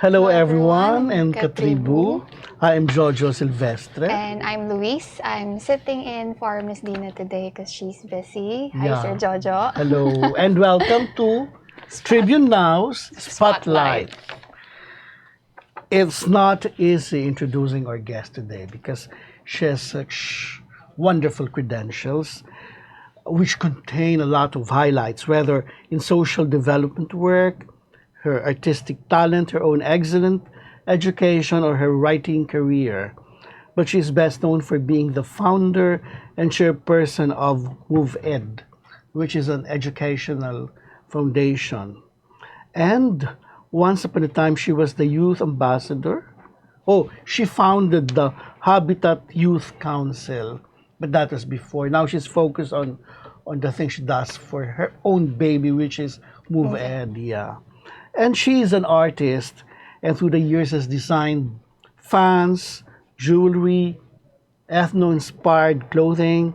Hello Hello everyone everyone, and Katribu. Katribu. I am Jojo Silvestre. And I'm Luis. I'm sitting in for Miss Dina today because she's busy. Hi, Sir Yeah. Jojo. Hello and welcome to Spot- Tribune Now's Spotlight. Spotlight. It's not easy introducing our guest today because she has such wonderful credentials which contain a lot of highlights, whether in social development work, her artistic talent, her own excellent education, or her writing career. But she's best known for being the founder and chairperson of MoveEd, which is an educational foundation. And once upon a time, she was the youth ambassador. Oh, she founded the Habitat Youth Council, but that was before. Now she's focused on the thing she does for her own baby, which is MoveEd. Yeah, and she is an artist, and through the years has designed fans, jewelry, ethno-inspired clothing,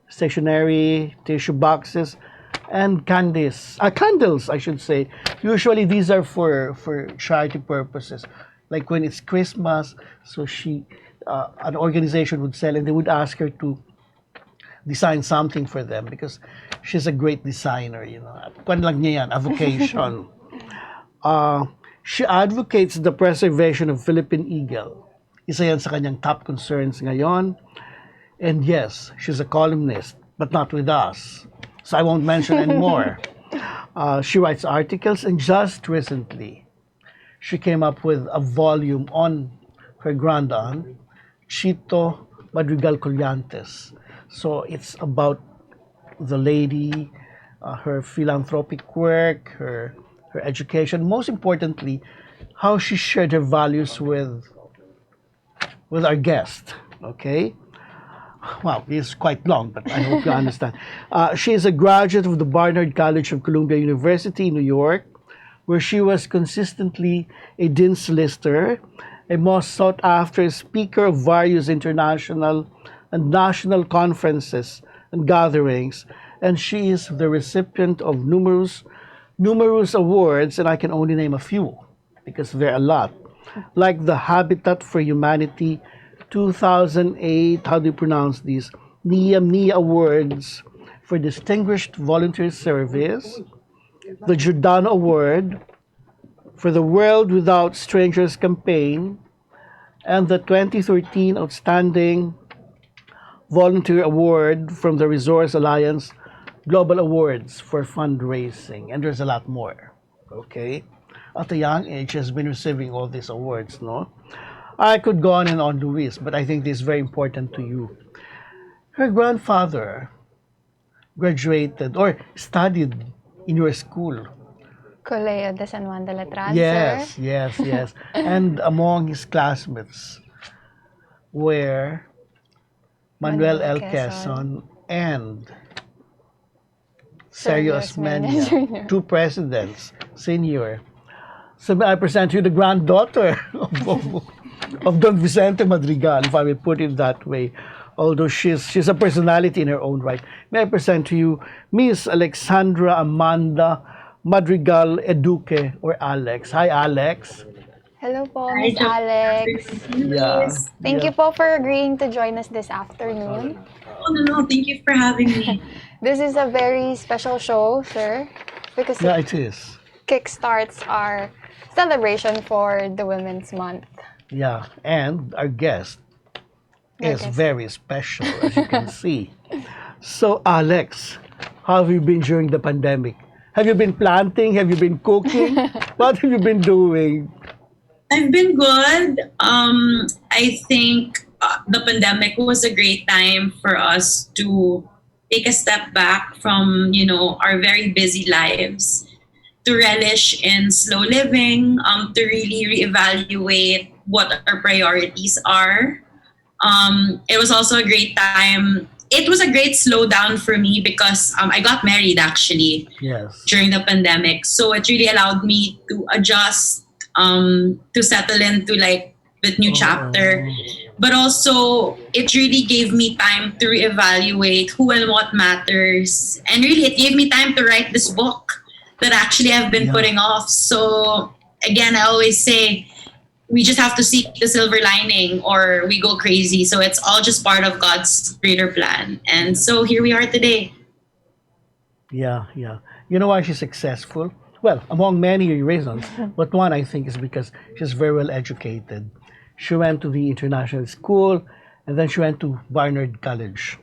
stationery, tissue boxes, and candles, I should say. Usually these are for charity purposes. Like when it's Christmas, so an organization would sell and they would ask her to design something for them because she's a great designer, you know. Kwan lang niya yan, a vocation. Uh, she advocates the preservation of Philippine eagle. Isa yan sa kanyang top concerns ngayon. And yes, she's a columnist, but not with us. So I won't mention anymore. She writes articles, and just recently, she came up with a volume on her grandaunt, Chito Madrigal Collantes. So it's about the lady, her philanthropic work, her education, most importantly, how she shared her values with our guest. Okay, wow, it's quite long, but I hope you understand. She is a graduate of the Barnard College of Columbia University in New York, where she was consistently a Dean's Solicitor, a most sought after speaker of various international and national conferences and gatherings, and she is the recipient of numerous awards, and I can only name a few because there are a lot, like the Habitat for Humanity 2008, how do you pronounce these? NIA Awards for Distinguished Volunteer Service, the Giordano Award for the World Without Strangers campaign, and the 2013 Outstanding Volunteer Award from the Resource Alliance Global Awards for fundraising. And there's a lot more. Okay? At a young age, she has been receiving all these awards, no? I could go on and on, Luis, but I think this is very important to you. Her grandfather graduated or studied in your school. Colegio de San Juan de Letran, Yes, sir. yes. And among his classmates were Manuel L. Quezon and Sergio Osmeña, Jr. two presidents, senior. So may I present you the granddaughter of Don Vicente Madrigal, if I may put it that way. Although she's a personality in her own right. May I present to you Miss Alexandra Amanda Madrigal Eduque, or Alex. Hi, Alex. Hello po, Hi, Miss Alex. Yeah. Thank you po for agreeing to join us this afternoon. Oh, no. Thank you for having me. This is a very special show, sir, because Yeah, it it is. kickstarts our celebration for the Women's Month. Yeah, and our guest is guest. very special, as you can see. So, Alex, how have you been during the pandemic? Have you been planting? Have you been cooking? What have you been doing? I've been good. I think the pandemic was a great time for us to take a step back from, our very busy lives, to relish in slow living, to really reevaluate what our priorities are. It was also a great time. It was a great slowdown for me because I got married actually Yes. during the pandemic. So it really allowed me to adjust, to settle into like the new chapter. But also, it really gave me time to reevaluate who and what matters. And really, it gave me time to write this book that actually I've been Yeah. putting off. So again, I always say, we just have to seek the silver lining or we go crazy. So it's all just part of God's greater plan. And so here we are today. Yeah, yeah. You know why she's successful? Well, among many reasons, but one I think is because she's very well educated. She went to the international school and then she went to Barnard College.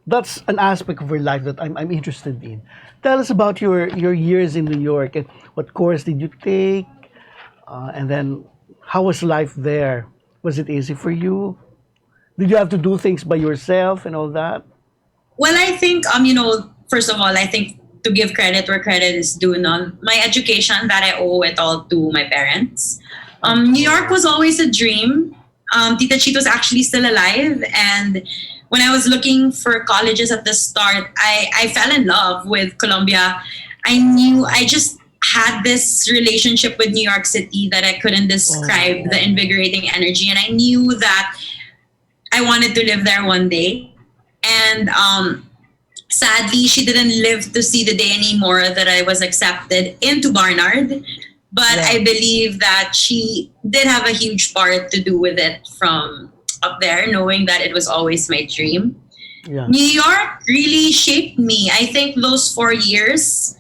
That's an aspect of her life that I'm interested in. Tell us about your years in New York and what course did you take? And then how was life there? Was it easy for you? Did you have to do things by yourself and all that? Well, I think, first of all, I think to give credit where credit is due, no? My education, that I owe it all to my parents. New York was always a dream. Tita Chito's actually still alive. And when I was looking for colleges at the start, I fell in love with Columbia. I just had this relationship with New York City that I couldn't describe, the invigorating energy. And I knew that I wanted to live there one day. And sadly, she didn't live to see the day anymore that I was accepted into Barnard. But Yeah. I believe that she did have a huge part to do with it from up there, knowing that it was always my dream. Yeah. New York really shaped me. I think those 4 years,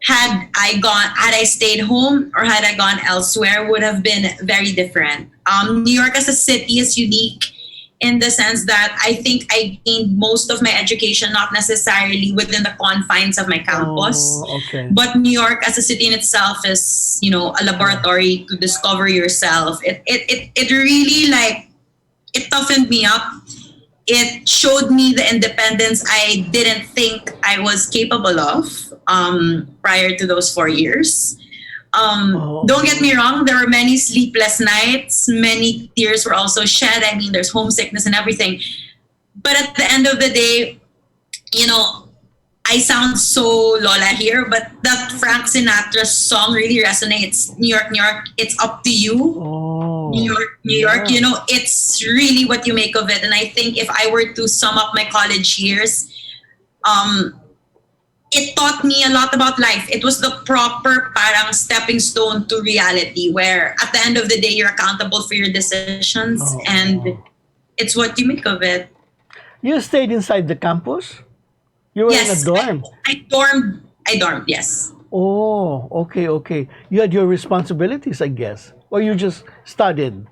had I stayed home or had I gone elsewhere, would have been very different. New York as a city is unique in the sense that I think I gained most of my education not necessarily within the confines of my campus, Okay. but New York as a city in itself is, a laboratory to discover yourself. It really it toughened me up. It showed me the independence I didn't think I was capable of prior to those 4 years. Don't get me wrong, there were many sleepless nights, many tears were also shed. I mean, there's homesickness and everything. But at the end of the day, I sound so Lola here, but that Frank Sinatra song really resonates. New York, New York, it's up to you. Oh. New York, New York, it's really what you make of it. And I think if I were to sum up my college years, it taught me a lot about life. It was the proper parang stepping stone to reality where at the end of the day, you're accountable for your decisions and it's what you make of it. You stayed inside the campus? You were in a Yes, dorm? I dormed, yes. Oh, okay, okay. You had your responsibilities, I guess. Or you just studied?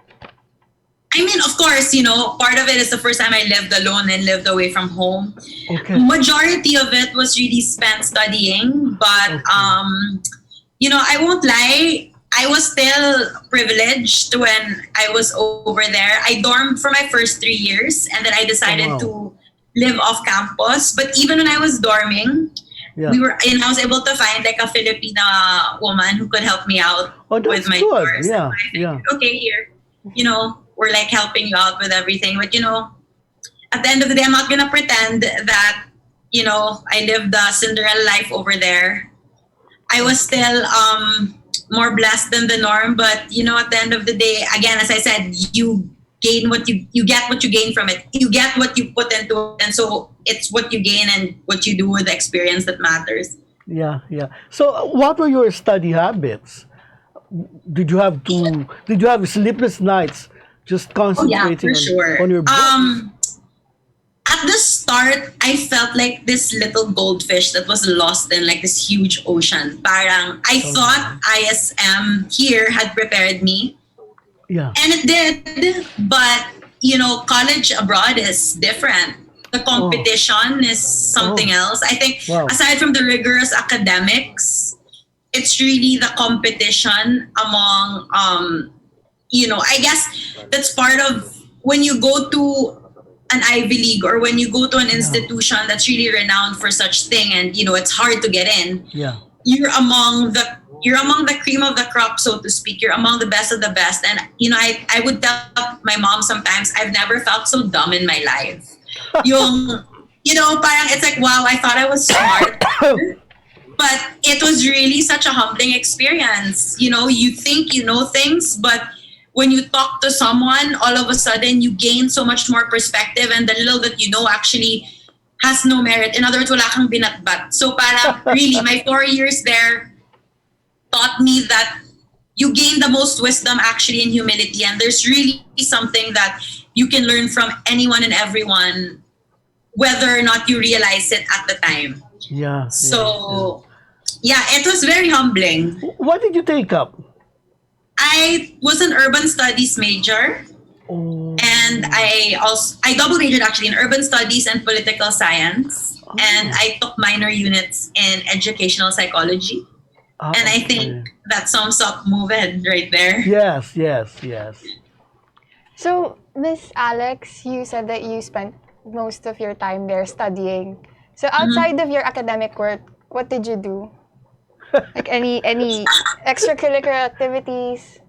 I mean, of course, part of it is the first time I lived alone and lived away from home. Okay. Majority of it was really spent studying, but I won't lie, I was still privileged when I was over there. I dormed for my first 3 years and then I decided to live off campus. But even when I was dorming, Yeah. I was able to find like a Filipina woman who could help me out Oh, with that's my good. course. Yeah, So I think, yeah. okay, here, we're like helping you out with everything. But at the end of the day, I'm not gonna pretend that I lived the Cinderella life over there. I was still more blessed than the norm, but at the end of the day, again, as I said, you gain what you get what you gain from it. You get what you put into it, and so it's what you gain and what you do with the experience that matters. Yeah, yeah. So, what were your study habits? Did you have sleepless nights just Oh yeah, concentrating for sure. on your book? At the start, I felt like this little goldfish that was lost in like this huge ocean. Parang I thought ISM here had prepared me, Yeah. and it did. But college abroad is different. The competition is something else. I think Wow. aside from the rigorous academics, it's really the competition among I guess that's part of when you go to an Ivy League or when you go to an institution that's really renowned for such thing and it's hard to get in. Yeah. You're among the cream of the crop, so to speak. You're among the best of the best. And I would tell my mom sometimes I've never felt so dumb in my life. Yung parang it's like, wow, I thought I was smart. But it was really such a humbling experience. You think you know things, but when you talk to someone, all of a sudden you gain so much more perspective and the little that you know actually has no merit. In other words, wala kang binatbat. So parang really, my 4 years there taught me that you gain the most wisdom actually in humility, and there's really something that you can learn from anyone and everyone, whether or not you realize it at the time. Yeah. So yeah, it was very humbling. What did you take up? I was an urban studies major, Oh. and I double majored actually in urban studies and political science, and I took minor units in educational psychology. And I think that sums up MOVED right there. Yes. So, Miss Alex, you said that you spent most of your time there studying. So, outside of your academic work, what did you do? Like any extracurricular activities?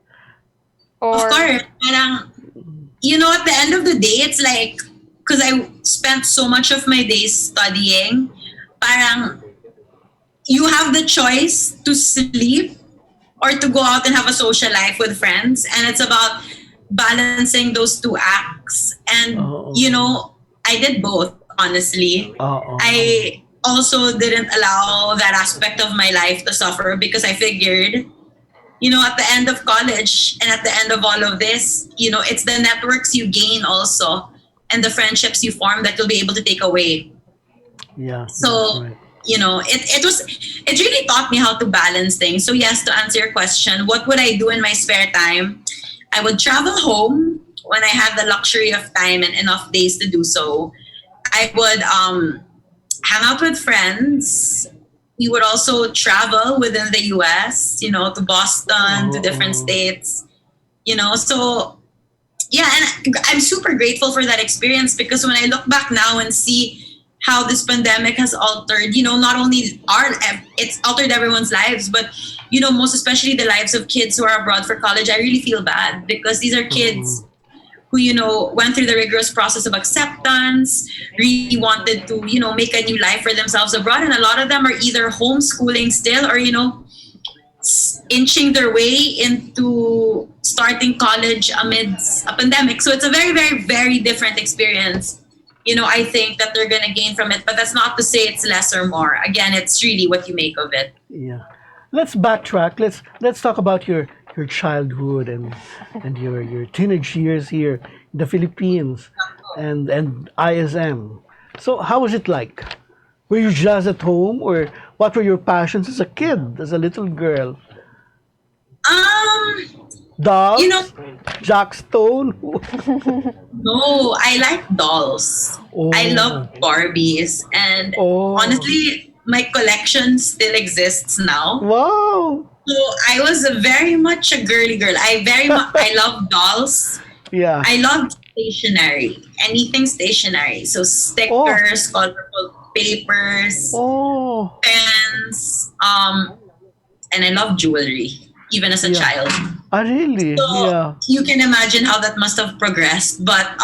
Or Of course, parang, at the end of the day, it's like, because I spent so much of my days studying, parang, you have the choice to sleep or to go out and have a social life with friends. And it's about balancing those two acts. And, I did both, honestly. I also didn't allow that aspect of my life to suffer because I figured, at the end of college and at the end of all of this, it's the networks you gain also and the friendships you form that you'll be able to take away. Yeah. So, right. it really taught me how to balance things. So yes, to answer your question, what would I do in my spare time? I would travel home when I had the luxury of time and enough days to do so. I would hang out with friends. We would also travel within the US, to Boston, to different states, so yeah, and I'm super grateful for that experience because when I look back now and see how this pandemic has altered, not only it's altered everyone's lives, but, most especially the lives of kids who are abroad for college, I really feel bad because these are kids who, went through the rigorous process of acceptance, really wanted to, make a new life for themselves abroad. And a lot of them are either homeschooling still or, inching their way into starting college amidst a pandemic. So it's a very, very, very different experience. I think that they're going to gain from it, but that's not to say it's less or more. Again, it's really what you make of it. Yeah. Let's backtrack. Let's talk about your childhood and your teenage years here in the Philippines and ISM. So how was it like? Were you just at home, or what were your passions as a kid, as a little girl? Dolls? Jack Stone? No, I like dolls. I love Barbies. And honestly, my collection still exists now. Wow! So I was very much a girly girl. I love dolls. Yeah. I love stationery. Anything stationery. So stickers, colorful papers, pens, and I love jewelry, even as a child. Ah, really? So you can imagine how that must have progressed. But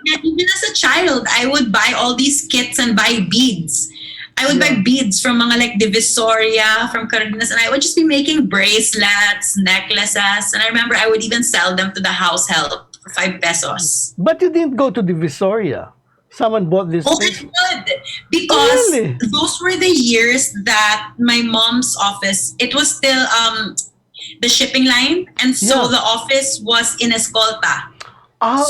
even as a child, I would buy all these kits and buy beads. I would buy beads from mga like Divisoria, from Cardenas, and I would just be making bracelets, necklaces. And I remember I would even sell them to the house help for 5 pesos. But you didn't go to Divisoria. Someone bought this. Oh, I would. Because those were the years that my mom's office, it was still the shipping line. And so the office was in Escolta.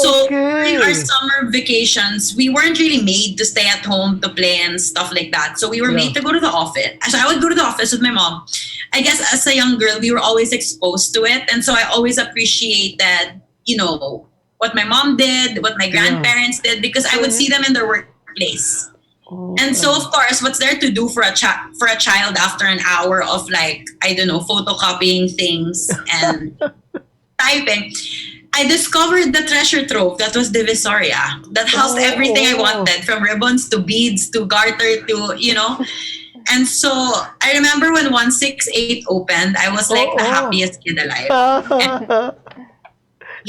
So during our summer vacations, we weren't really made to stay at home to play and stuff like that. So we were made to go to the office. So I would go to the office with my mom. I guess as a young girl, we were always exposed to it. And so I always appreciated, what my mom did, what my grandparents did, because I would see them in their workplace. And so, of course, what's there to do for a child after an hour of photocopying things and typing? I discovered the treasure trove that was Divisoria that housed everything I wanted, from ribbons to beads to garter to, And so I remember when 168 opened, I was like the happiest kid alive.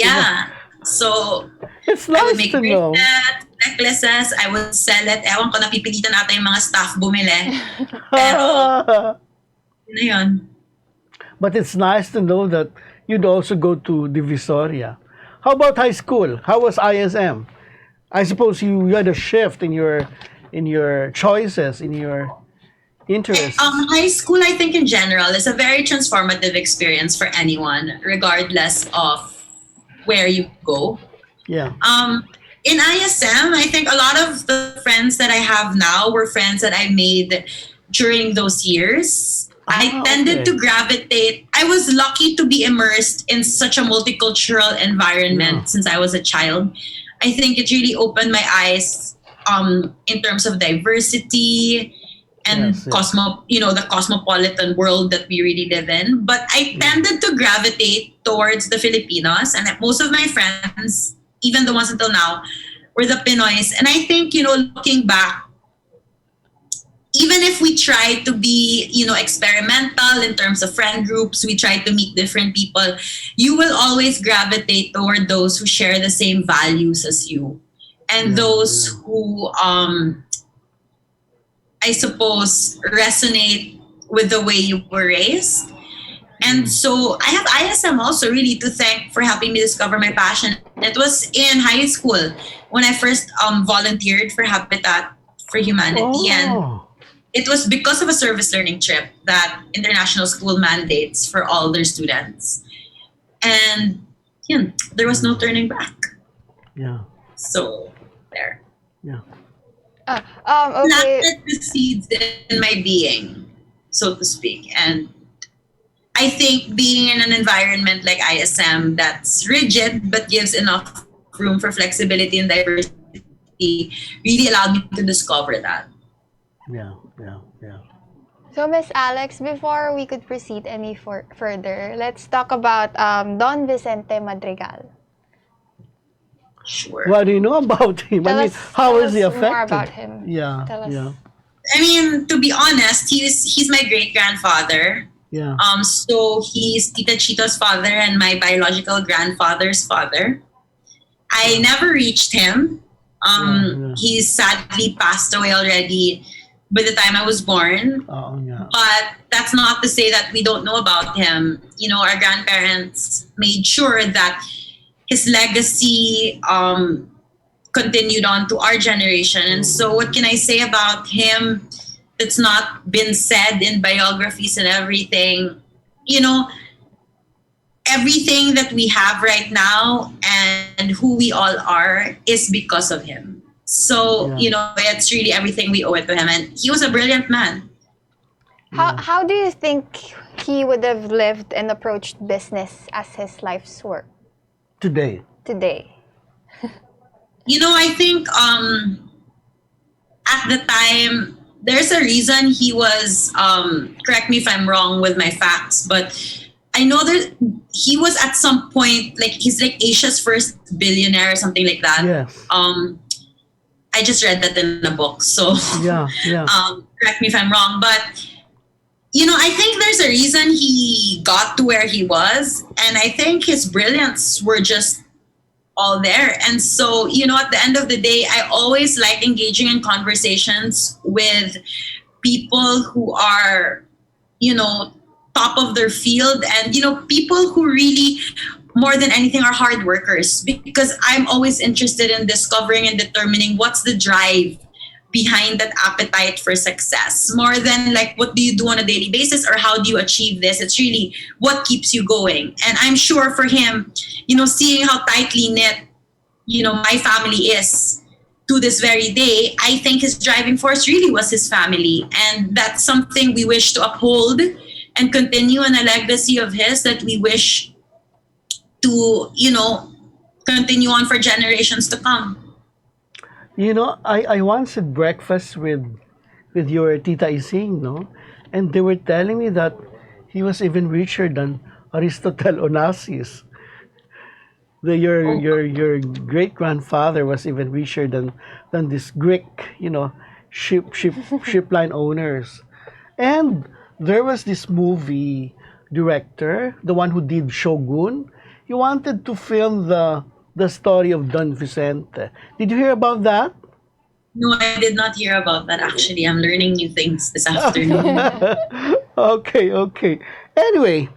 And, so it's I would nice make to know. bracelets, necklaces, I would sell it. Ewan ko, napipilitan natin yung mga staff bumili. Pero, yun na yun. But it's nice to know that you'd also go to Divisoria. How about high school? How was ISM? I suppose you had a shift in your choices, in your Interests. High school, I think in general, is a very transformative experience for anyone, regardless of where you go. Yeah. In ISM, I think a lot of the friends that I have now were friends that I made during those years. I Ah, tended okay. to gravitate. I was lucky to be immersed in such a multicultural Yeah. environment since I was a child. I think it really opened my eyes in terms of diversity and Yes, yes. the cosmopolitan world that we really live in. But I Yeah. tended to gravitate towards the Filipinos, and most of my friends, even the ones until now, were the Pinoys. And I think, looking back, even if we try to be, experimental in terms of friend groups, we try to meet different people, you will always gravitate toward those who share the same values as you, and Yeah. those Yeah. who, I suppose, resonate with the way you were raised. And Mm. so I have ISM also really to thank for helping me discover my passion. It was in high school when I first volunteered for Habitat for Humanity. And Oh. it was because of a service learning trip that international school mandates for all their students. And there was no Mm. turning back. Yeah. So there. Yeah. Okay. Planted the seeds in my being, so to speak. And I think being in an environment like ISM that's rigid but gives enough room for flexibility and diversity really allowed me to discover that. Yeah. Yeah. Yeah. So, Miss Alex, before we could proceed any further, let's talk about Don Vicente Madrigal. Sure. What do you know about him? I Tell mean, us, how tell is he us more affected? about him. Yeah. Tell us. Yeah. I mean, to be honest, he's my great grandfather. Yeah. So he's Tita Chito's father and my biological grandfather's father. I Yeah. never reached him. Yeah. Yeah. He sadly passed away already by the time I was born. Oh, yeah. But that's not to say that we don't know about him. Our grandparents made sure that his legacy continued on to our generation. And so, what can I say about him that's not been said in biographies and everything? You know, everything that we have right now and who we all are is because of him. So, Yeah. it's really everything we owe it to him. And he was a brilliant man. Yeah. How do you think he would have lived and approached business as his life's work Today. today? I think at the time, there's a reason he was, correct me if I'm wrong with my facts, but I know that he was at some point, like, he's like Asia's first billionaire or something like that. Yes. I just read that in a book, so Yeah. Yeah. correct me if I'm wrong, but I think there's a reason he got to where he was, and I think his brilliance were just all there. And so, at the end of the day, I always like engaging in conversations with people who are, top of their field, and, people who really, more than anything, are hard workers, because I'm always interested in discovering and determining what's the drive behind that appetite for success, more than like what do you do on a daily basis or how do you achieve this. It's really what keeps you going. And I'm sure for him, seeing how tightly knit my family is to this very day, I think his driving force really was his family, and that's something we wish to uphold and continue, in a legacy of his that we wish to continue on for generations to come. I once had breakfast with your Tita Ising, no? And they were telling me that he was even richer than Aristotle Onassis. Your great grandfather was even richer than this Greek, ship line owners. And there was this movie director, the one who did Shogun. He wanted to film the story of Don Vicente. Did you hear about that? No, I did not hear about that actually. I'm learning new things this afternoon. Okay, okay. Anyway,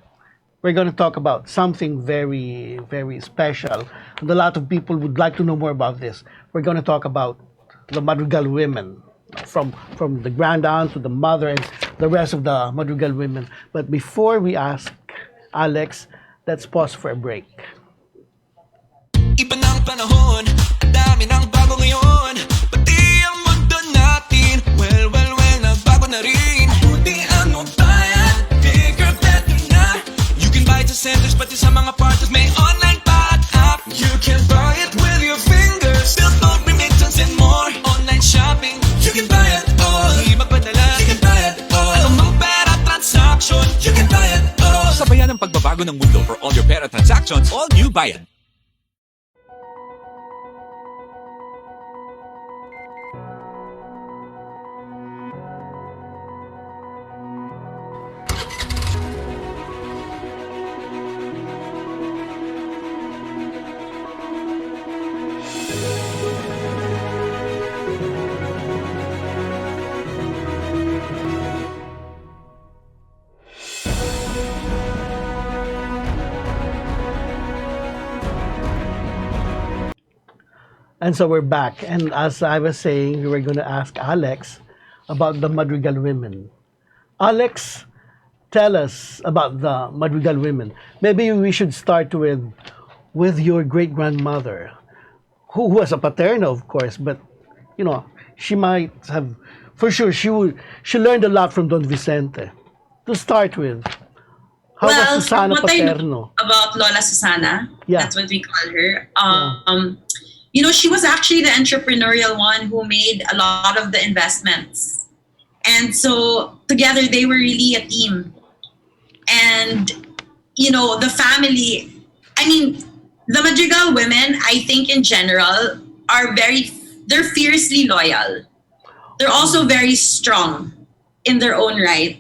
we're going to talk about something very, very special. And a lot of people would like to know more about this. We're going to talk about the Madrigal women. from the grandaunt to the mother and the rest of the Madrigal women. But before we ask Alex, let's pause for a break. Iba ng panahon, ang dami ng bago ngayon. Pati ang mundo natin, well, nagbago na rin. Buti ang bayan, bigger, better na. You can buy it sa centers, pati sa mga partners may online pa at app. You can buy it with your fingers, still don't remittance and more. Online shopping, you can buy it all. Di magpadala, you can buy it all. Anong pera transaction, you can buy it all. Sabayan ang pagbabago ng mundo for all your pera transactions, all new Bayan. And so we're back. And as I was saying, we were going to ask Alex about the Madrigal women. Alex, tell us about the Madrigal women. Maybe we should start with your great grandmother, who was a paterna, of course, but you know, she might have, for sure, she learned a lot from Don Vicente. To start with, how was Susana what I know Paterno? about Lola Susana, Yeah. that's what we call her. You know, she was actually the entrepreneurial one who made a lot of the investments. And so together they were really a team. And, you know, the family, I mean, the Madrigal women, I think in general, they're fiercely loyal. They're also very strong in their own right.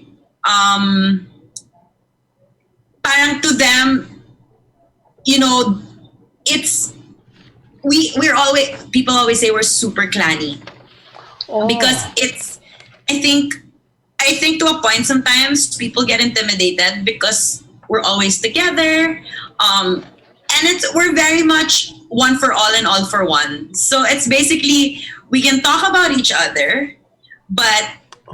Parang to them, you know, people always say we're super clanny. Because I think to a point sometimes people get intimidated because we're always together. And we're very much one for all and all for one. So it's basically, we can talk about each other, but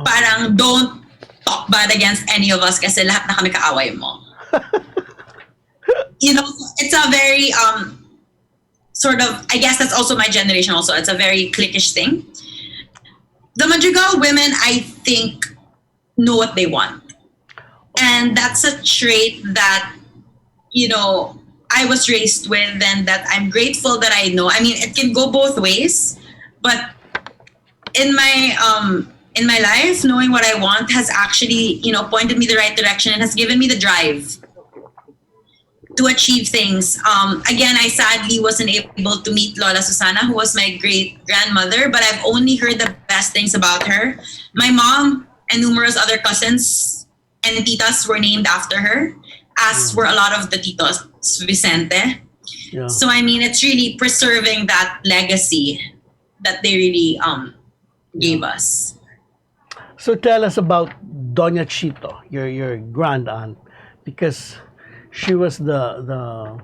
parang don't talk bad against any of us kasi lahat na kami kaaway mo. You know, it's a very, sort of, I guess that's also my generation also. It's a very cliquish thing. The Madrigal women, I think, know what they want. And that's a trait that, you know, I was raised with and that I'm grateful that I know. I mean, it can go both ways, but in my life, knowing what I want has actually, you know, pointed me the right direction and has given me the drive to achieve things. Again, I sadly wasn't able to meet Lola Susana, who was my great grandmother, but I've only heard the best things about her. My mom and numerous other cousins and titas were named after her, as were a lot of the titos, Vicente. Yeah. So, I mean, it's really preserving that legacy that they really gave us. So tell us about Doña Chito, your grand aunt, because she was the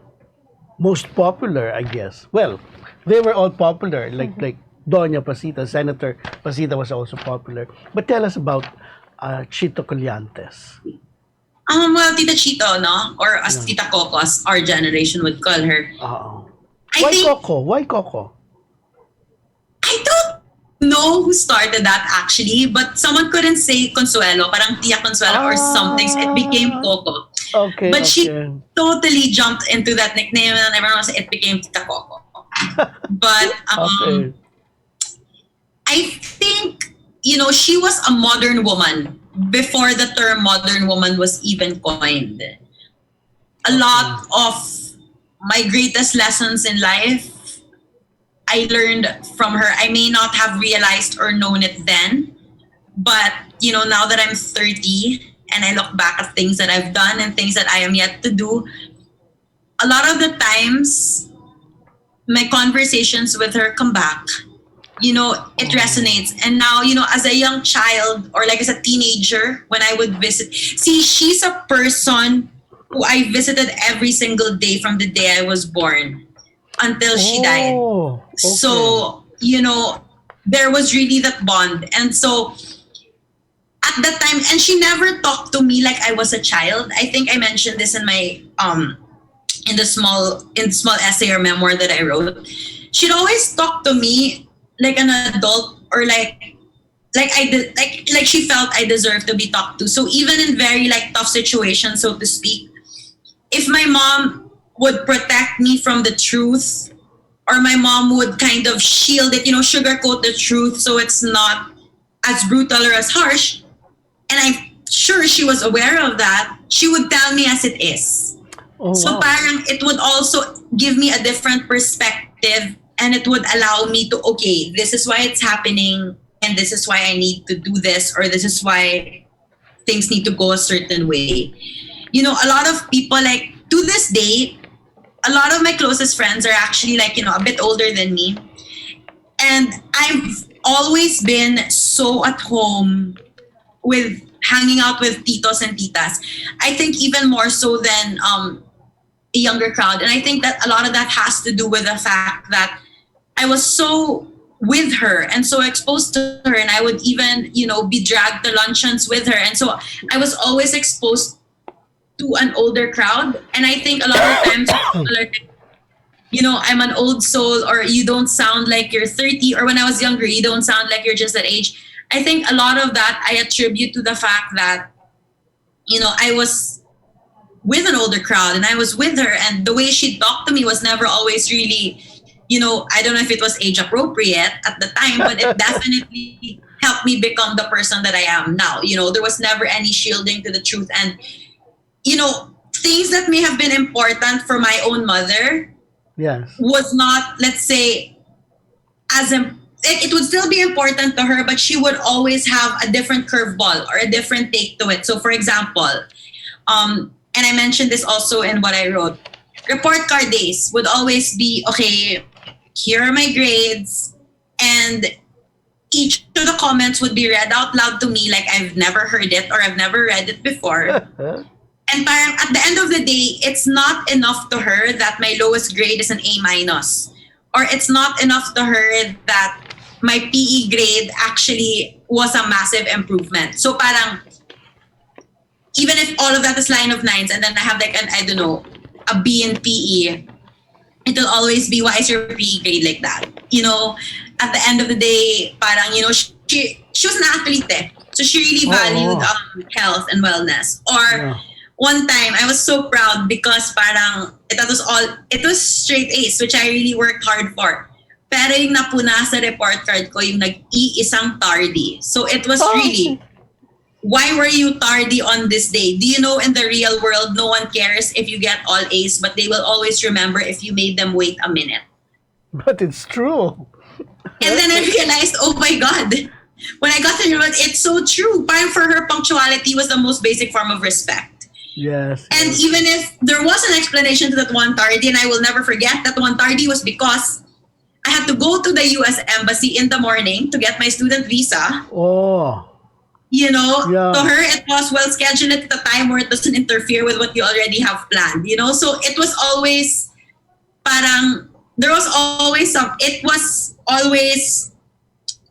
most popular, I guess. Well, they were all popular, like Doña Pasita, Senator Pasita was also popular. But tell us about Chito Collantes. Well, Tita Chito, no? Or as Tita Coco, as our generation would call her. Why Coco? I don't know who started that actually, but someone couldn't say Consuelo, parang Tia Consuelo or something, so it became Coco. Okay. But she totally jumped into that nickname and everyone was, it became Tita Coco. But I think, you know, she was a modern woman before the term modern woman was even coined. A lot of my greatest lessons in life I learned from her. I may not have realized or known it then, but you know, now that I'm 30 and I look back at things that I've done and things that I am yet to do, a lot of the times my conversations with her come back. You know, it resonates. And now, you know, as a young child or like as a teenager, when I would visit, see, she's a person who I visited every single day from the day I was born until she died. Okay. So, you know, there was really that bond. And so at that time, and she never talked to me like I was a child. I think I mentioned this in my in the small essay or memoir that I wrote. She'd always talk to me like an adult, or like I did, like she felt I deserved to be talked to. So even in very like tough situations, so to speak, if my mom would protect me from the truth, or my mom would kind of shield it, sugarcoat the truth so it's not as brutal or as harsh, and I'm sure she was aware of that, she would tell me as it is. Oh, So wow. parang it would also give me a different perspective, and it would allow me to, okay, this is why it's happening, and this is why I need to do this, or this is why things need to go a certain way. A lot of people, like to this day, a lot of my closest friends are actually like, a bit older than me. And I've always been so at home with hanging out with titos and titas. I think even more so than a younger crowd. And I think that a lot of that has to do with the fact that I was so with her and so exposed to her, and I would even, be dragged to luncheons with her. And so I was always exposed to an older crowd. And I think a lot of times people are like, I'm an old soul, or you don't sound like you're 30, or when I was younger, you don't sound like you're just that age. I think a lot of that I attribute to the fact that, I was with an older crowd and I was with her, and the way she talked to me was never always really, I don't know if it was age appropriate at the time, but it definitely helped me become the person that I am now. There was never any shielding to the truth. And, things that may have been important for my own mother Yes. was not, let's say, it would still be important to her, but she would always have a different curveball or a different take to it. So, for example, and I mentioned this also in what I wrote, report card days would always be, okay, here are my grades, and each of the comments would be read out loud to me like I've never heard it or I've never read it before. And parang at the end of the day, it's not enough to her that my lowest grade is an A minus. Or it's not enough to her that my PE grade actually was a massive improvement. So parang, even if all of that is line of nines, and then I have like a B in PE, it'll always be, why is your PE grade like that? At the end of the day, parang, she was an athlete eh. So she really valued health and wellness. Or one time, I was so proud because parang it was straight A's, which I really worked hard for. Pero yung napuna sa report card ko, yung nag-iisang tardy. So it was really, why were you tardy on this day? Do you know in the real world, no one cares if you get all A's, but they will always remember if you made them wait a minute. But it's true. And then I realized, oh my God, when I got to know it, it's so true. Parang for her, punctuality was the most basic form of respect. Yes. And even if there was an explanation to that one tardy, and I will never forget that one tardy was because I had to go to the US Embassy in the morning to get my student visa. Oh. To her, it was well scheduled at the time where it doesn't interfere with what you already have planned, So it was always parang, there was always it was always,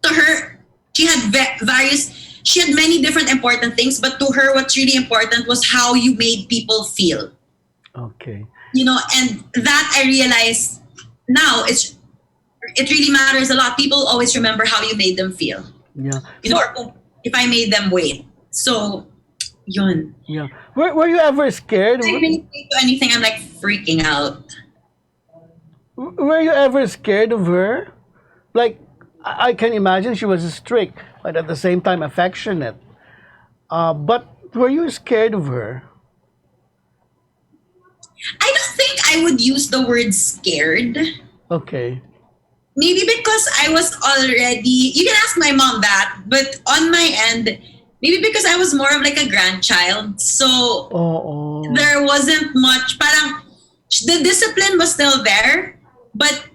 to her, she had many different important things, but to her, what's really important was how you made people feel. Okay. And that I realize now it really matters a lot. People always remember how you made them feel. Yeah. Or if I made them wait. So, yun. Yeah. Were you ever scared? If I really say to anything, I'm like freaking out. Were you ever scared of her? Like, I can imagine she was strict, but at the same time affectionate. But were you scared of her? I don't think I would use the word scared. Okay. Maybe because I was already, you can ask my mom that, but on my end, maybe because I was more of like a grandchild. So there wasn't much, parang the discipline was still there, but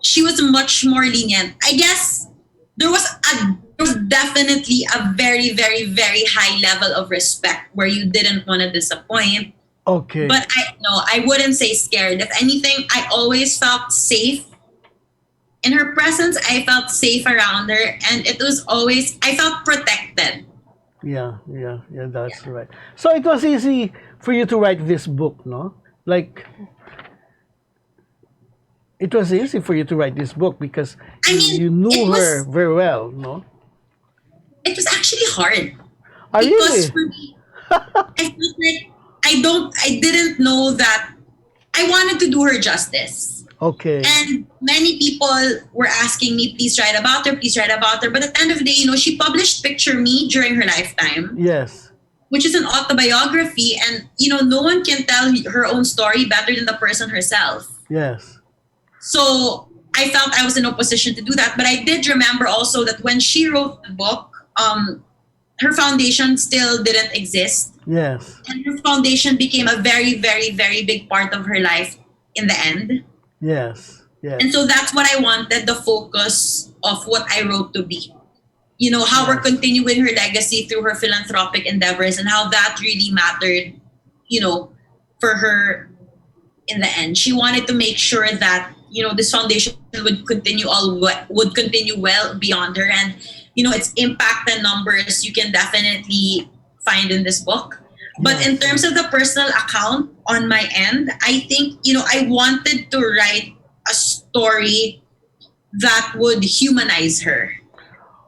she was much more lenient. I guess there was definitely a very, very, very high level of respect where you didn't want to disappoint. Okay. But I wouldn't say scared. If anything, I always felt safe in her presence, I felt safe around her, and it was always, I felt protected. Yeah, that's right. So it was easy for you to write this book, no? Like, it was easy for you to write this book because I mean, you it knew her was very well, no? it was actually hard Oh, because really? for me, I felt like I didn't know that I wanted to do her justice. Okay. And many people were asking me, please write about her, please write about her. But at the end of the day, she published Picture Me during her lifetime, Yes. which is an autobiography. And, no one can tell her own story better than the person herself. Yes. So I felt I was in no position to do that. But I did remember also that when she wrote the book, her foundation still didn't exist. Yes. And her foundation became a very, very, very big part of her life in the end. Yes. Yes. And so that's what I wanted the focus of what I wrote to be. How we're continuing her legacy through her philanthropic endeavors and how that really mattered, for her in the end. She wanted to make sure that, this foundation would continue well beyond her. And, its impact and numbers you can definitely find in this book. But in terms of the personal account on my end, I think, I wanted to write a story that would humanize her.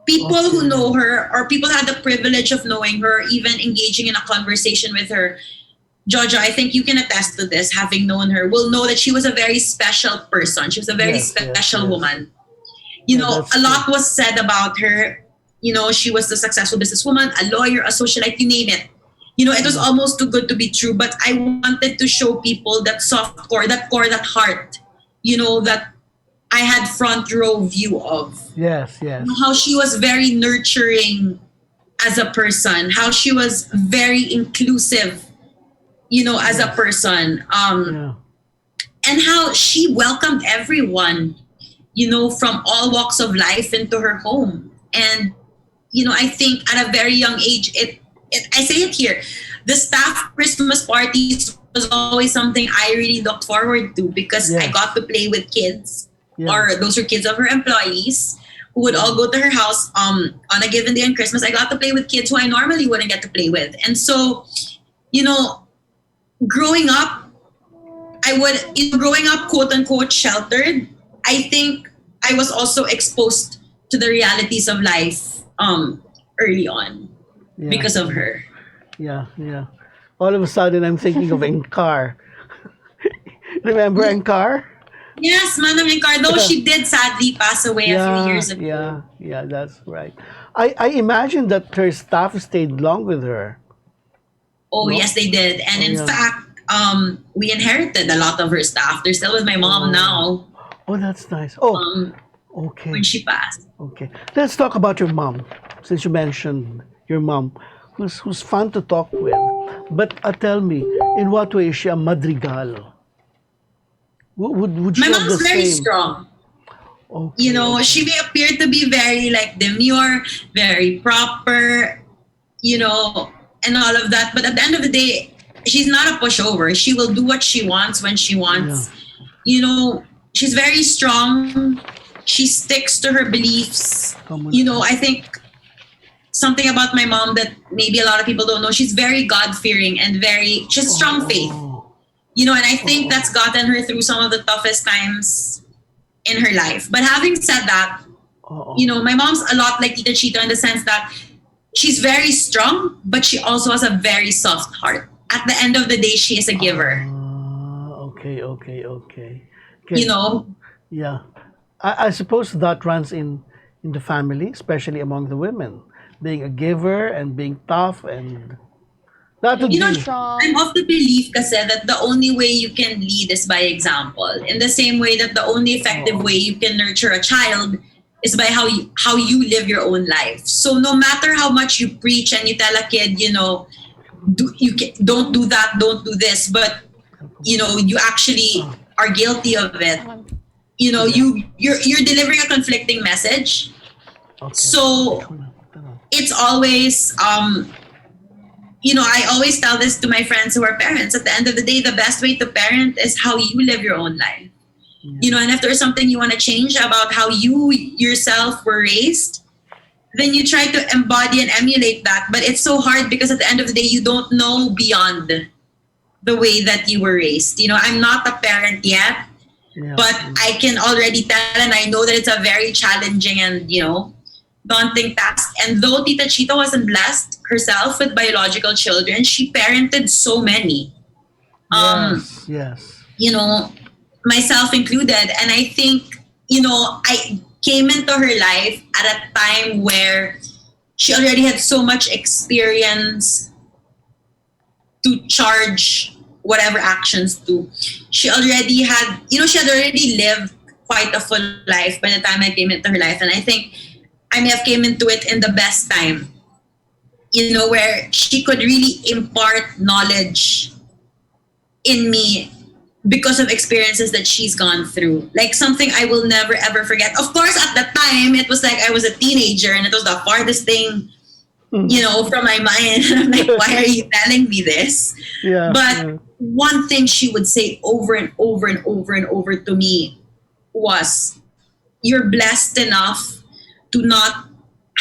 People who know her or people had the privilege of knowing her, even engaging in a conversation with her, Jojo, I think you can attest to this, having known her, will know that she was a very special person. She was a very special woman. A lot was said about her. She was a successful businesswoman, a lawyer, a socialite, you name it. It was almost too good to be true, but I wanted to show people that soft core, that heart, that I had front row view of. Yes. How she was very nurturing as a person, how she was very inclusive, as a person. And how she welcomed everyone, from all walks of life into her home. And, I think at a very young age, I say it here, the staff Christmas parties was always something I really looked forward to because I got to play with kids, or those were kids of her employees who would all go to her house on a given day on Christmas. I got to play with kids who I normally wouldn't get to play with. And so, growing up, growing up, quote unquote, sheltered, I think I was also exposed to the realities of life early on because of her. Yeah. All of a sudden, I'm thinking of Enkar. Remember Enkar? Yes, Manang Ricardo, she did sadly pass away a few years ago. Yeah, that's right. I imagine that her staff stayed long with her. Oh, No? yes, they did. And in fact, we inherited a lot of her staff. They're still with my mom now Oh, that's nice. Oh, okay. when she passed. Okay. Let's talk about your mom, since you mentioned your mom, who's fun to talk with. But tell me, in what way is she a madrigal? Would she My have the mom's very same? strong. Okay. She may appear to be very demure, very proper, and all of that. But at the end of the day, she's not a pushover. She will do what she wants when she wants. She's very strong. She sticks to her beliefs. I think something about my mom that maybe a lot of people don't know, she's very God-fearing and she has strong faith. And I think that's gotten her through some of the toughest times in her life. But having said that, my mom's a lot like Tita Chito in the sense that she's very strong, but she also has a very soft heart. At the end of the day, she is a giver. Okay. Yeah. I suppose that runs in the family, especially among the women. Being a giver and being tough, and that would be... Strong. I'm of the belief kasi that the only way you can lead is by example. In the same way that the only effective way you can nurture a child is by how you live your own life. So no matter how much you preach and you tell a kid, don't do that, don't do this, but you actually are guilty of it. You're delivering a conflicting message. Okay. So it's always I always tell this to my friends who are parents. At the end of the day, the best way to parent is how you live your own life. And if there's something you want to change about how you yourself were raised, then you try to embody and emulate that. But it's so hard because at the end of the day, you don't know beyond the way that you were raised. I'm not a parent yet, but I can already tell, and I know that it's a very challenging and, daunting task. And though Tita Chita wasn't blessed herself with biological children, she parented so many. Yes. Myself included. And I think, I came into her life at a time where she already had so much experience to charge whatever actions to. She already had, she had already lived quite a full life by the time I came into her life. And I think I may have came into it in the best time, where she could really impart knowledge in me because of experiences that she's gone through. Like something I will never ever forget. Of course, at the time, it was like I was a teenager and it was the farthest thing, from my mind. I'm like, why are you telling me this? But one thing she would say over and over and over and over to me was, you're blessed enough to not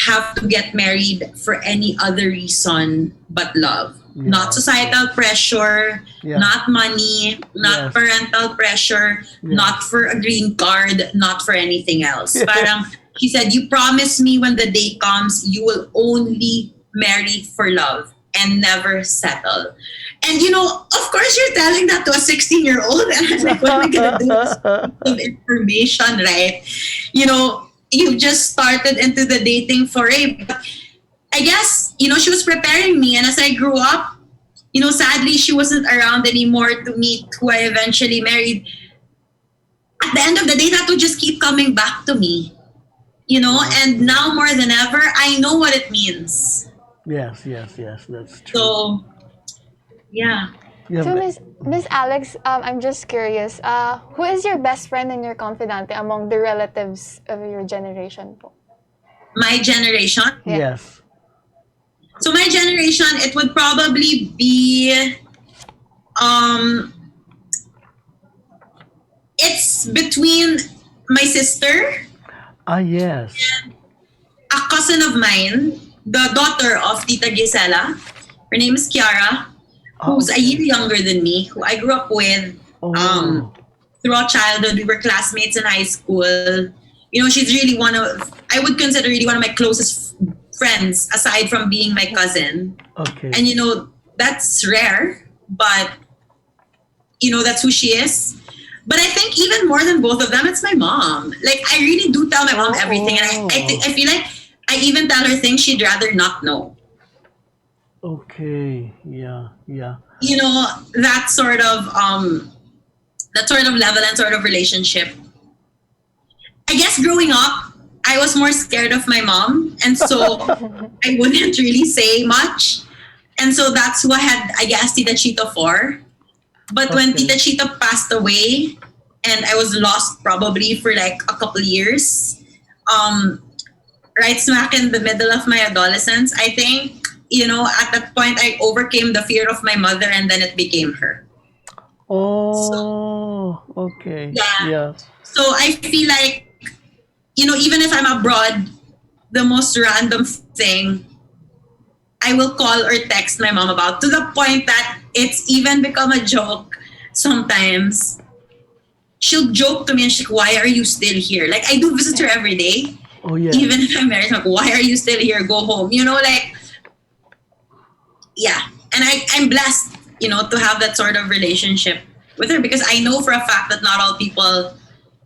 have to get married for any other reason but love. Not societal pressure, not money, not parental pressure, not for a green card, not for anything else. Parang, she said, you promise me when the day comes, you will only marry for love and never settle. And, of course, you're telling that to a 16-year-old. And I'm like, what am I going to do with this piece of information, right? You just started into the dating foray. But I guess, she was preparing me. And as I grew up, sadly, she wasn't around anymore to meet who I eventually married. At the end of the day, that would just keep coming back to me, and now more than ever, I know what it means. Yes, that's true. So, yeah. So, Miss Alex, I'm just curious. Who is your best friend and your confidante among the relatives of your generation po? My generation? Yeah. Yes. So my generation, it would probably be, it's between my sister. Yes. And a cousin of mine, the daughter of Tita Gisela. Her name is Kiara, who's a year younger than me, who I grew up with throughout childhood. We were classmates in high school. She's really I would consider really one of my closest friends, aside from being my cousin. Okay. And that's rare, but that's who she is. But I think even more than both of them, it's my mom. Like, I really do tell my mom everything, and I feel like I even tell her things she'd rather not know. Okay. Yeah. That sort of level and sort of relationship. I guess growing up, I was more scared of my mom, and so I wouldn't really say much. And so that's who I had, I guess, Tita Chita for. But when Tita Chita passed away, and I was lost probably for like a couple years, right smack in the middle of my adolescence, I think, at that point I overcame the fear of my mother, and then it became her. Okay. Yeah. So I feel like, even if I'm abroad, the most random thing I will call or text my mom about, to the point that it's even become a joke sometimes. She'll joke to me and she's like, why are you still here? Like, I do visit her every day. Oh, yeah. Even if I'm married, like, why are you still here? Go home. Yeah. And I'm blessed, to have that sort of relationship with her, because I know for a fact that not all people,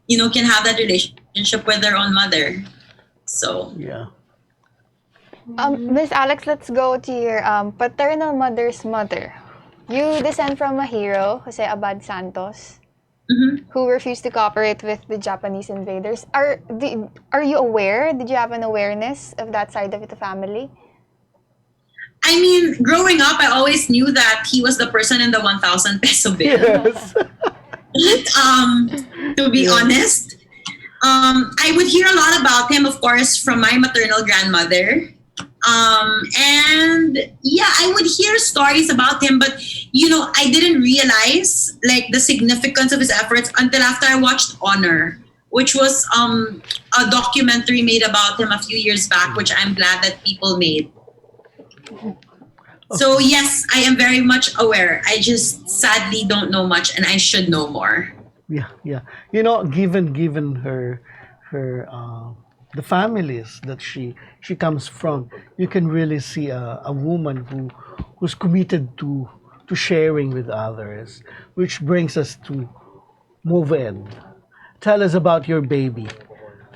can have that relationship with their own mother. So. Yeah. Miss Alex, let's go to your paternal mother's mother. You descend from a hero, Jose Abad Santos, who refused to cooperate with the Japanese invaders. Are you aware? Did you have an awareness of that side of the family? I mean, growing up, I always knew that he was the person in the 1,000 peso bill. Yes. To be honest, I would hear a lot about him, of course, from my maternal grandmother. And yeah, I would hear stories about him, but I didn't realize like the significance of his efforts until after I watched Honor, which was a documentary made about him a few years back, which I'm glad that people made. So yes, I am very much aware. I just sadly don't know much, and I should know more. Yeah, yeah. Given her the families that she comes from, you can really see a woman who's committed to sharing with others, which brings us to Move Ed. Tell us about your baby,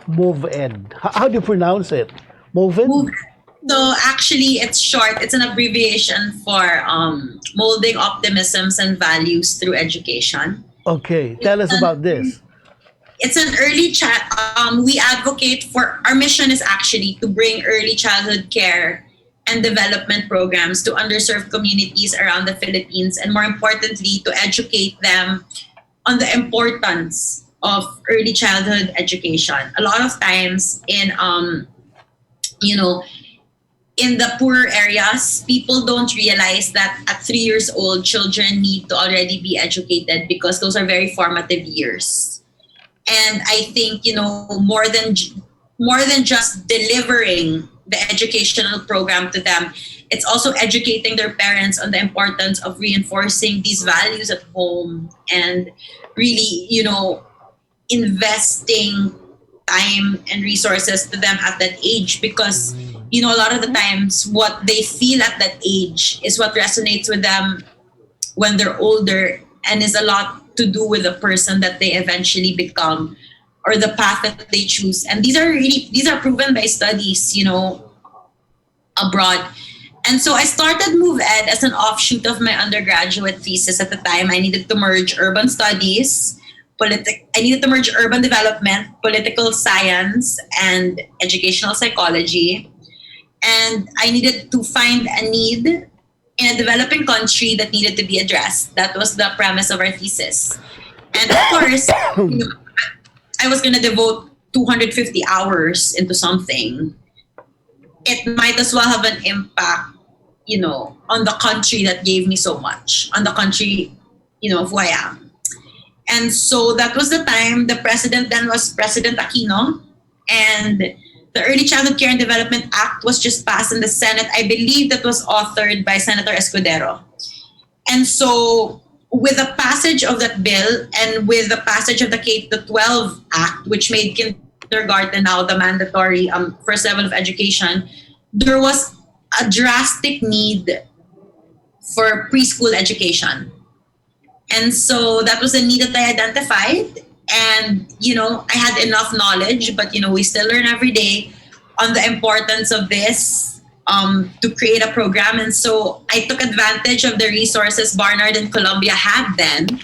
Move Ed. How do you pronounce it? Move Ed? So actually, it's short. It's an abbreviation for molding optimisms and values through education. Okay, tell us about this. It's an early chat. We advocate for, our mission is actually to bring early childhood care and development programs to underserved communities around the Philippines, and more importantly, to educate them on the importance of early childhood education. A lot of times in the poorer areas, people don't realize that at 3 years old, children need to already be educated because those are very formative years. And I think, more than just delivering the educational program to them, it's also educating their parents on the importance of reinforcing these values at home and really, investing time and resources to them at that age, because a lot of the times what they feel at that age is what resonates with them when they're older, and is a lot to do with the person that they eventually become or the path that they choose. And these are proven by studies, abroad. And so I started Move Ed as an offshoot of my undergraduate thesis. At the time, I needed to merge urban studies, I needed to merge urban development, political science, and educational psychology. And I needed to find a need in a developing country that needed to be addressed. That was the premise of our thesis. And of course, I was going to devote 250 hours into something. It might as well have an impact, on the country that gave me so much, on the country, of who I am. And so that was the time. The president then was President Aquino, and the Early Childhood Care and Development Act was just passed in the Senate. I believe that was authored by Senator Escudero. And so with the passage of that bill and with the passage of the K-12 Act, which made kindergarten now the mandatory first level of education, there was a drastic need for preschool education. And so that was a need that I identified. And, I had enough knowledge, but, we still learn every day on the importance of this to create a program. And so I took advantage of the resources Barnard and Columbia had then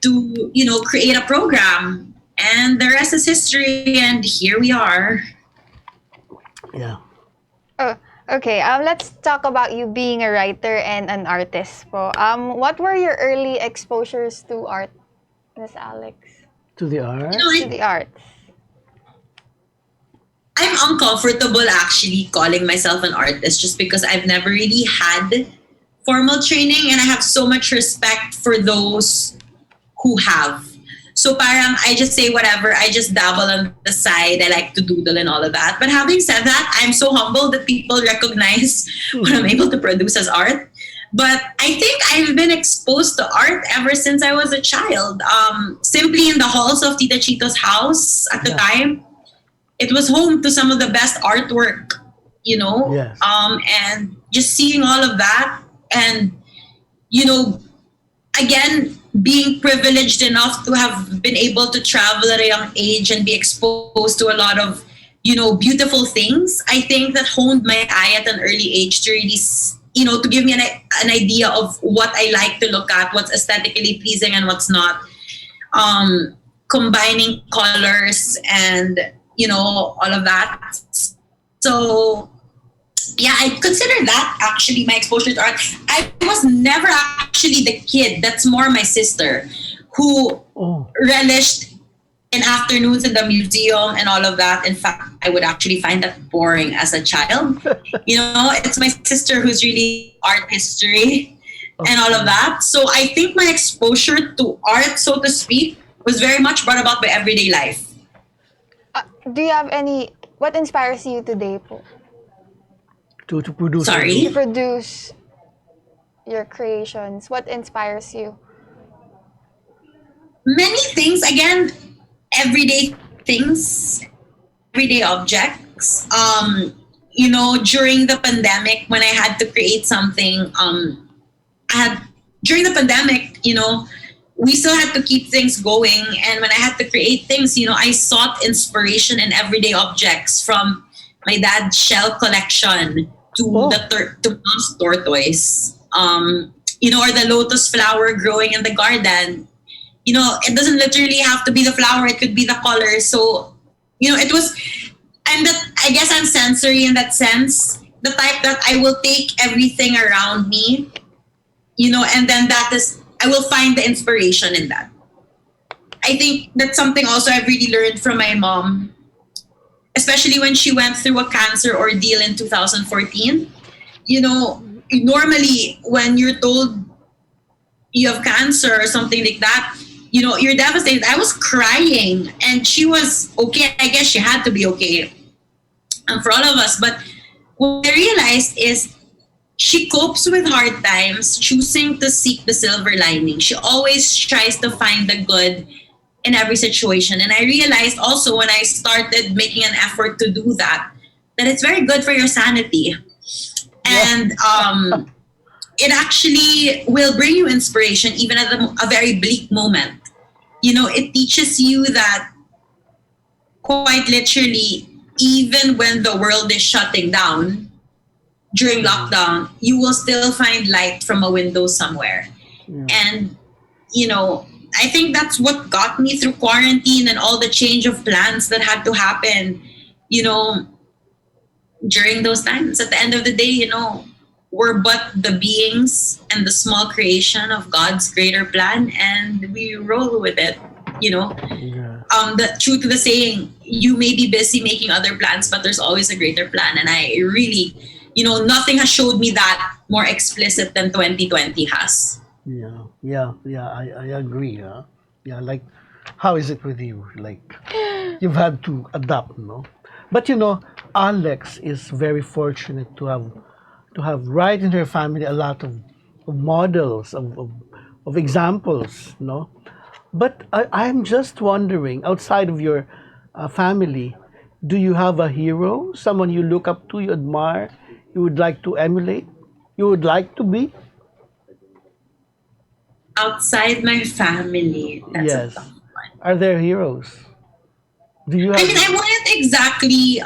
to, create a program. And the rest is history. And here we are. Yeah. Oh, okay. Let's talk about you being a writer and an artist po. What were your early exposures to art, Miss Alex? To the art? To the arts. I'm uncomfortable actually calling myself an artist just because I've never really had formal training, and I have so much respect for those who have. So parang I just say whatever, I just dabble on the side, I like to doodle and all of that. But having said that, I'm so humbled that people recognize what I'm able to produce as art. But I think I've been exposed to art ever since I was a child. Simply in the halls of Tita Chito's house at the time, it was home to some of the best artwork, Yes. And just seeing all of that and, again, being privileged enough to have been able to travel at a young age and be exposed to a lot of, beautiful things, I think that honed my eye at an early age to really, to give me an idea of what I like to look at, what's aesthetically pleasing and what's not. Combining colors and, all of that. So, yeah, I consider that actually my exposure to art. I was never actually the kid, that's more my sister, who relished in afternoons in the museum and all of that. In fact, I would actually find that boring as a child. It's my sister who's really art history and all of that. So I think my exposure to art, so to speak, was very much brought about by everyday life. Do you have what inspires you today po? To produce. Sorry? To produce your creations? What inspires you? Many things, again, everyday things, everyday objects. During the pandemic, when I had to create something, during the pandemic, we still had to keep things going. And when I had to create things, I sought inspiration in everyday objects, from my dad's shell collection to to mom's tortoise, or the lotus flower growing in the garden. It doesn't literally have to be the flower, it could be the color. So, it was, I guess I'm sensory in that sense, the type that I will take everything around me, and then I will find the inspiration in that. I think that's something also I've really learned from my mom, especially when she went through a cancer ordeal in 2014. Normally when you're told you have cancer or something like that, you're devastated. I was crying and she was okay. I guess she had to be okay. And for all of us. But what I realized is she copes with hard times, choosing to seek the silver lining. She always tries to find the good in every situation. And I realized also when I started making an effort to do that it's very good for your sanity. And it actually will bring you inspiration even at a very bleak moment. It teaches you that quite literally, even when the world is shutting down during lockdown, you will still find light from a window somewhere. Yeah. And, I think that's what got me through quarantine and all the change of plans that had to happen, during those times. At the end of the day, we're but the beings and the small creation of God's greater plan, and we roll with it. Yeah. The truth of the saying, you may be busy making other plans, but there's always a greater plan. And I really, nothing has showed me that more explicit than 2020 has. I agree. Yeah, like, how is it with you? Like, you've had to adapt, no? But Alex is very fortunate to have right in her family a lot of models, of examples, no? But I'm just wondering, outside of your family, do you have a hero, someone you look up to, you admire, you would like to emulate, you would like to be? Outside my family, that's a tough one. Are there heroes? Do you have? I mean, I wouldn't exactly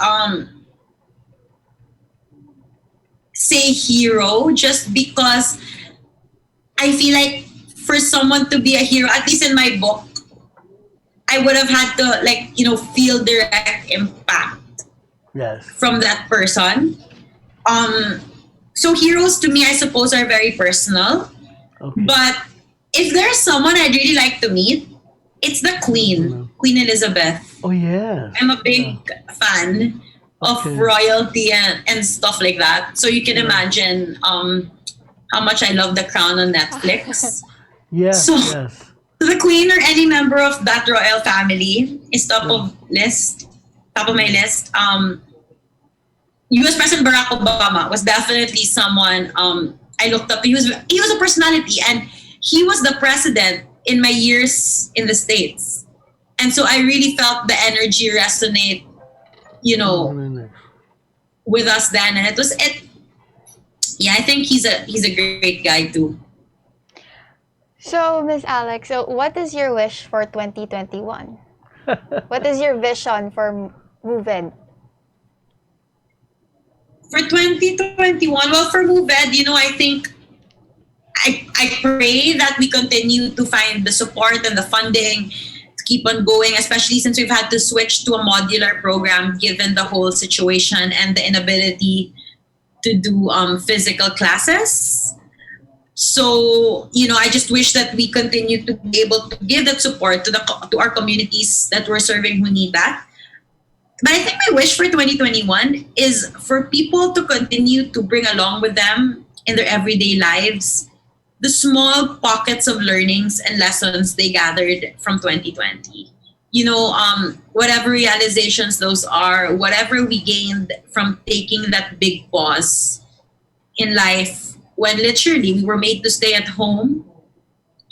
say hero, just because I feel like for someone to be a hero, at least in my book, I would have had to feel direct impact from that person. So heroes to me, I suppose, are very personal. Okay. But if there's someone I'd really like to meet, it's the Queen, Queen Elizabeth. Oh yeah. I'm a big fan of royalty and stuff like that. So you can imagine how much I love The Crown on Netflix. So the Queen or any member of that royal family is top of my list. U.S. President Barack Obama was definitely someone I looked up to. He was a personality, and he was the president in my years in the States. And so I really felt the energy resonate, with us then. And I think he's a great guy too. So, Miss Alex, what is your wish for 2021? What is your vision for Moved? For 2021, well, for Moved, I think I pray that we continue to find the support and the funding to keep on going, especially since we've had to switch to a modular program given the whole situation and the inability to do physical classes. So, I just wish that we continue to be able to give that support to our communities that we're serving who need that. but I think my wish for 2021 is for people to continue to bring along with them in their everyday lives the small pockets of learnings and lessons they gathered from 2020. Whatever realizations those are, whatever we gained from taking that big pause in life when literally we were made to stay at home.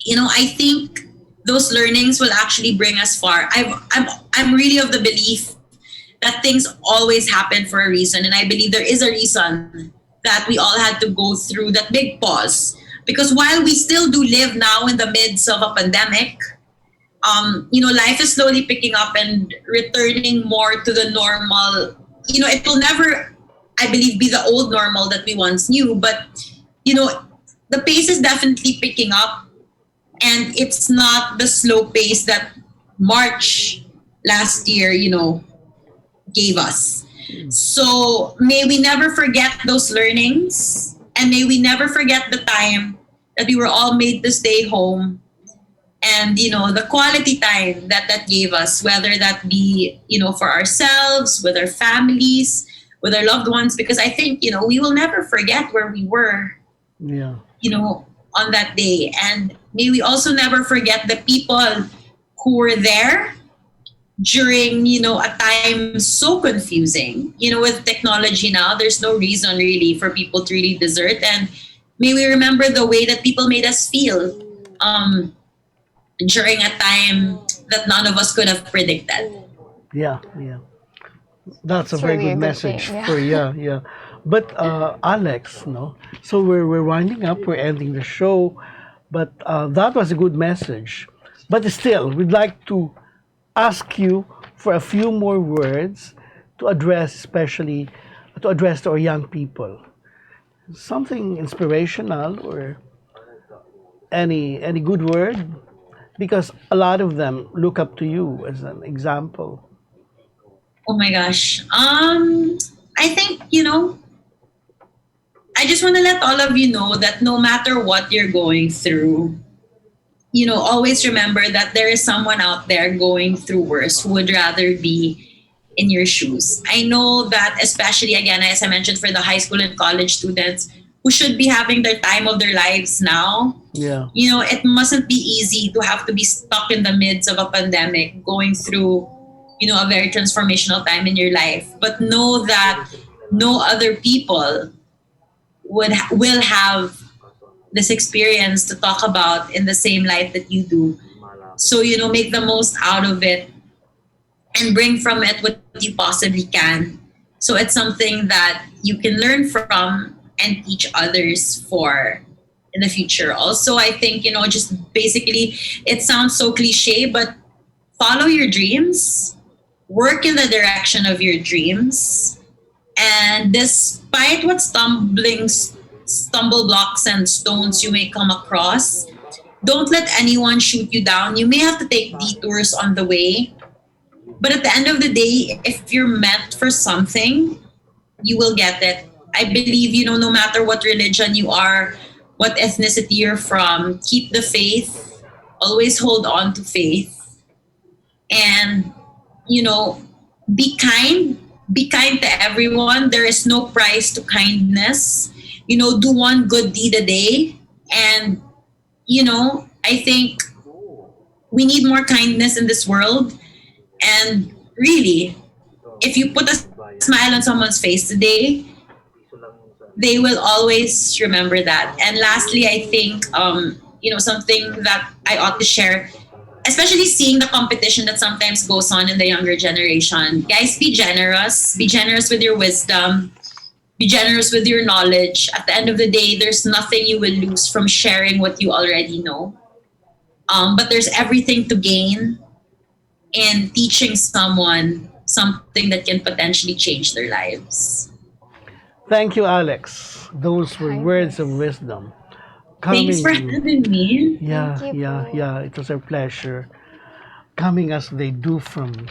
I think those learnings will actually bring us far. I'm really of the belief that things always happen for a reason, and I believe there is a reason that we all had to go through that big pause. Because while we still do live now in the midst of a pandemic, life is slowly picking up and returning more to the normal. It will never, I believe, be the old normal that we once knew, but the pace is definitely picking up, and it's not the slow pace that March last year, gave us. So may we never forget those learnings, and may we never forget the time that we were all made to stay home, and the quality time that gave us, whether that be for ourselves, with our families, with our loved ones, because I think we will never forget where we were, Yeah. on that day. And may we also never forget the people who were there during a time so confusing. With technology now, there's no reason really for people to really desert. And may we remember the way that people made us feel during a time that none of us could have predicted. Yeah, yeah. That's a It's very really a good good message thing, yeah. for yeah, yeah. But Alex, no. So we're winding up. We're ending the show, but that was a good message. But still, we'd like to ask you for a few more words to address, especially to address to our young people. Something inspirational or any good word, because a lot of them look up to you as an example. Oh my gosh. I think, I just want to let all of you know that no matter what you're going through, always remember that there is someone out there going through worse who would rather be in your shoes. I know that, especially again, as I mentioned, for the high school and college students who should be having their time of their lives now, Yeah. it mustn't be easy to have to be stuck in the midst of a pandemic, going through, a very transformational time in your life. But know that no other people will have this experience to talk about in the same life that you do. So, make the most out of it and bring from it what you possibly can. So it's something that you can learn from and teach others for in the future. Also, I think, just basically, it sounds so cliche, but follow your dreams, work in the direction of your dreams, and despite what stumble blocks and stones you may come across, don't let anyone shoot you down. You may have to take detours on the way, but at the end of the day, if you're meant for something, you will get it. I believe, no matter what religion you are, what ethnicity you're from, keep the faith, always hold on to faith, and, you know, be kind to everyone. There is no price to kindness. Do one good deed a day. And, I think we need more kindness in this world. And really, if you put a smile on someone's face today, they will always remember that. And lastly, I think, something that I ought to share, especially seeing the competition that sometimes goes on in the younger generation. Guys, be generous. Be generous with your wisdom. Be generous with your knowledge. At the end of the day, there's nothing you will lose from sharing what you already know. But there's everything to gain in teaching someone something that can potentially change their lives. Thank you, Alex. Those were words of Kindness. wisdom Thanks for coming. having me. Yeah, Thank you yeah, po. yeah. It was a pleasure coming as they do from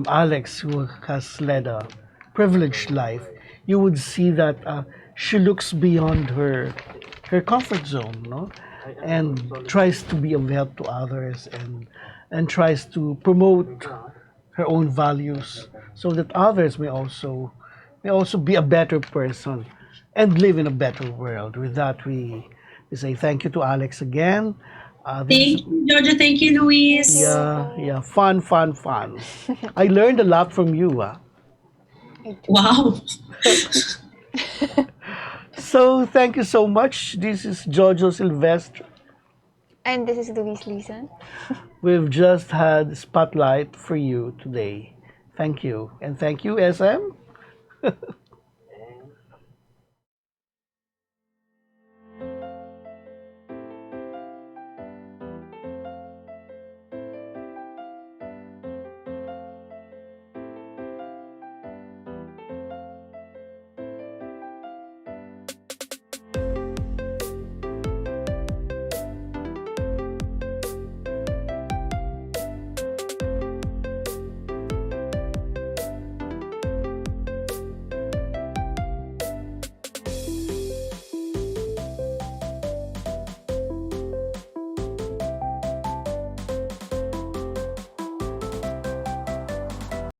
Alex, who has led a privileged life. You would see that she looks beyond her comfort zone, no, and tries to be of help to others and tries to promote her own values so that others may also be a better person and live in a better world. With that, we say thank you to Alex again. This is Thank you, Jojo. Thank you, Luis. yeah, fun, fun, fun. I learned a lot from you. Wow. So thank you so much. This is Jojo Silvestre. And this is Louise Leeson. We've just had spotlight for you today. Thank you. And thank you, SM.